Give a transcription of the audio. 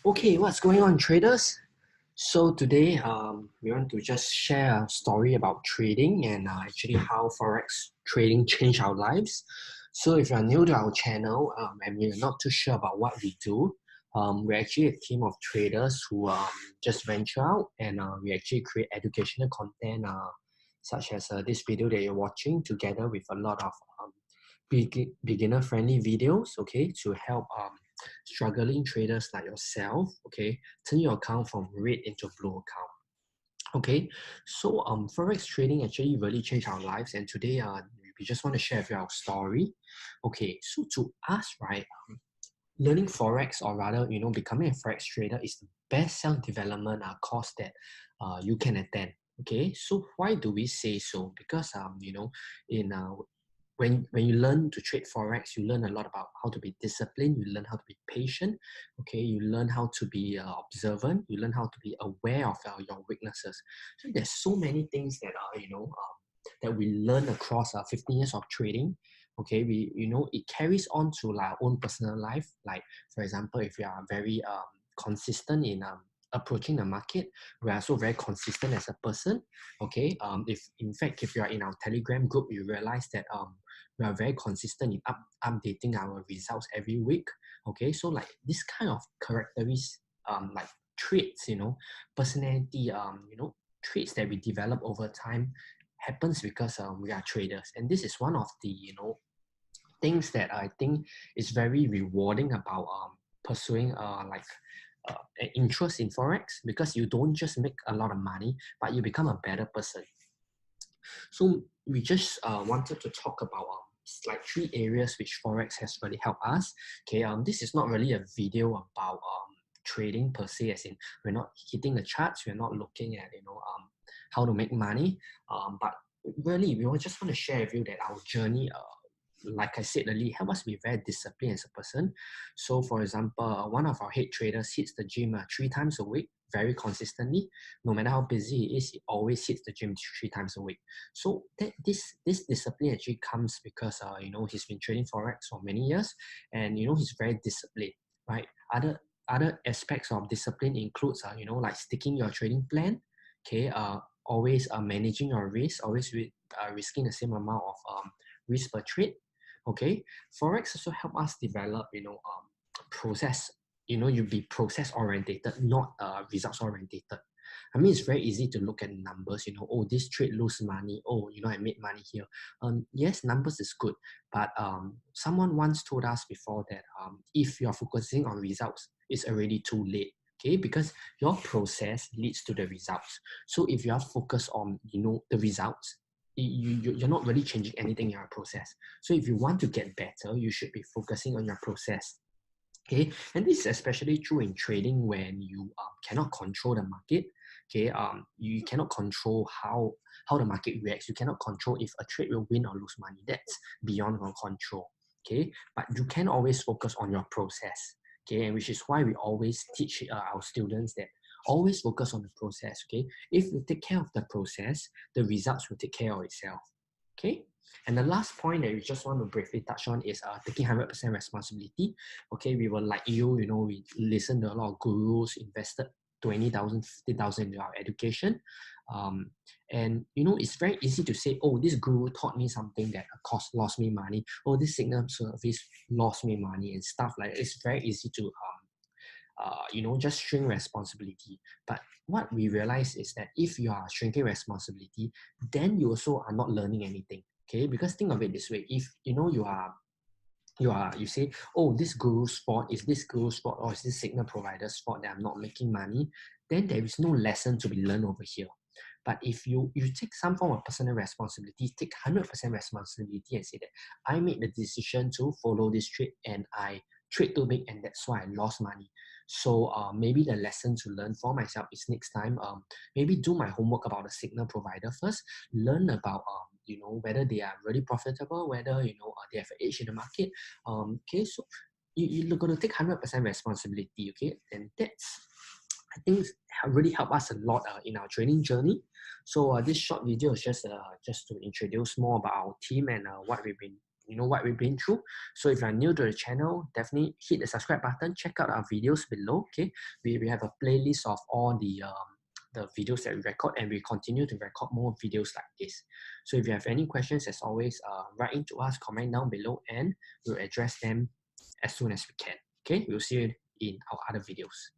Okay, what's going on, traders? So today, we want to just share a story about trading and actually how Forex trading changed our lives. So if you're new to our channel and you're not too sure about what we do, we're actually a team of traders who just venture out and we actually create educational content such as this video that you're watching together with a lot of beginner-friendly videos, okay, to help struggling traders like yourself, okay, turn your account from red into blue account. Okay, so forex trading actually really changed our lives, and today we just want to share with you our story. Okay, so to us, right, learning forex, or rather, becoming a forex trader is the best self-development course that you can attend. Okay, so why do we say so? Because in when you learn to trade forex, you learn a lot about how to be disciplined, you learn how to be patient, okay, you learn how to be observant, you learn how to be aware of your weaknesses. So there's so many things that are that we learn across 15 years of trading. Okay, we it carries on to like our own personal life. Like, for example, if you are very consistent in approaching the market, we are also very consistent as a person. Okay, if in fact, if you are in our Telegram group, you realize that we are very consistent in updating our results every week. Okay, so like this kind of characteristics, like traits, personality, traits that we develop over time happens because we are traders, and this is one of the things that I think is very rewarding about pursuing an interest in forex, because you don't just make a lot of money, but you become a better person. So we just wanted to talk about like 3 areas which forex has really helped us. Okay, this is not really a video about trading per se, as in we're not hitting the charts, we're not looking at how to make money, but really we just want to share with you that our journey, like I said earlier, help us be very disciplined as a person. So for example, one of our head traders hits the gym 3 times a week very consistently. No matter how busy he is, he always hits the gym 3 times a week. So this discipline actually comes because he's been trading forex for many years, and he's very disciplined, right? Other aspects of discipline includes like sticking your trading plan. Okay, always managing your risk, always risking the same amount of risk per trade. Okay, forex also help us develop process. You be process orientated, not results orientated. I mean, it's very easy to look at numbers. Oh, this trade lose money. Oh, I made money here. Yes, numbers is good, but someone once told us before that if you are focusing on results, it's already too late. Okay, because your process leads to the results. So if you are focused on the results, you're not really changing anything in your process. So if you want to get better, you should be focusing on your process. Okay, and this is especially true in trading when you cannot control the market. Okay, you cannot control how the market reacts. You cannot control if a trade will win or lose money. That's beyond your control. Okay, but you can always focus on your process. Okay, and which is why we always teach our students that always focus on the process. Okay, if you take care of the process, the results will take care of itself. Okay, and the last point that we just want to briefly touch on is taking 100% responsibility. Okay, we were like we listened to a lot of gurus, invested 20,000, 50,000 into our education. And it's very easy to say, oh, this guru taught me something that lost me money. Oh, this signal service lost me money and stuff like that. It's very easy to just shrink responsibility. But what we realize is that if you are shrinking responsibility, then you also are not learning anything. Okay, because think of it this way: if you say, oh, this guru's fault is this guru's fault, or is this signal provider's fault that I'm not making money, then there is no lesson to be learned over here. But if you take some form of personal responsibility, take 100% responsibility and say that I made the decision to follow this trade and I trade too big and that's why I lost money. So maybe the lesson to learn for myself is next time, maybe do my homework about the signal provider first, learn about whether they are really profitable, whether they have an edge in the market. Okay, so you're going to take 100% responsibility. Okay, and that's, I think, really helped us a lot in our training journey. So this short video is just to introduce more about our team and what we've been what we've been through. So if you're new to the channel, definitely hit the subscribe button. Check out our videos below. Okay, we have a playlist of all the videos that we record, and we continue to record more videos like this. So if you have any questions, as always, write into us, comment down below, and we'll address them as soon as we can. Okay, we'll see you in our other videos.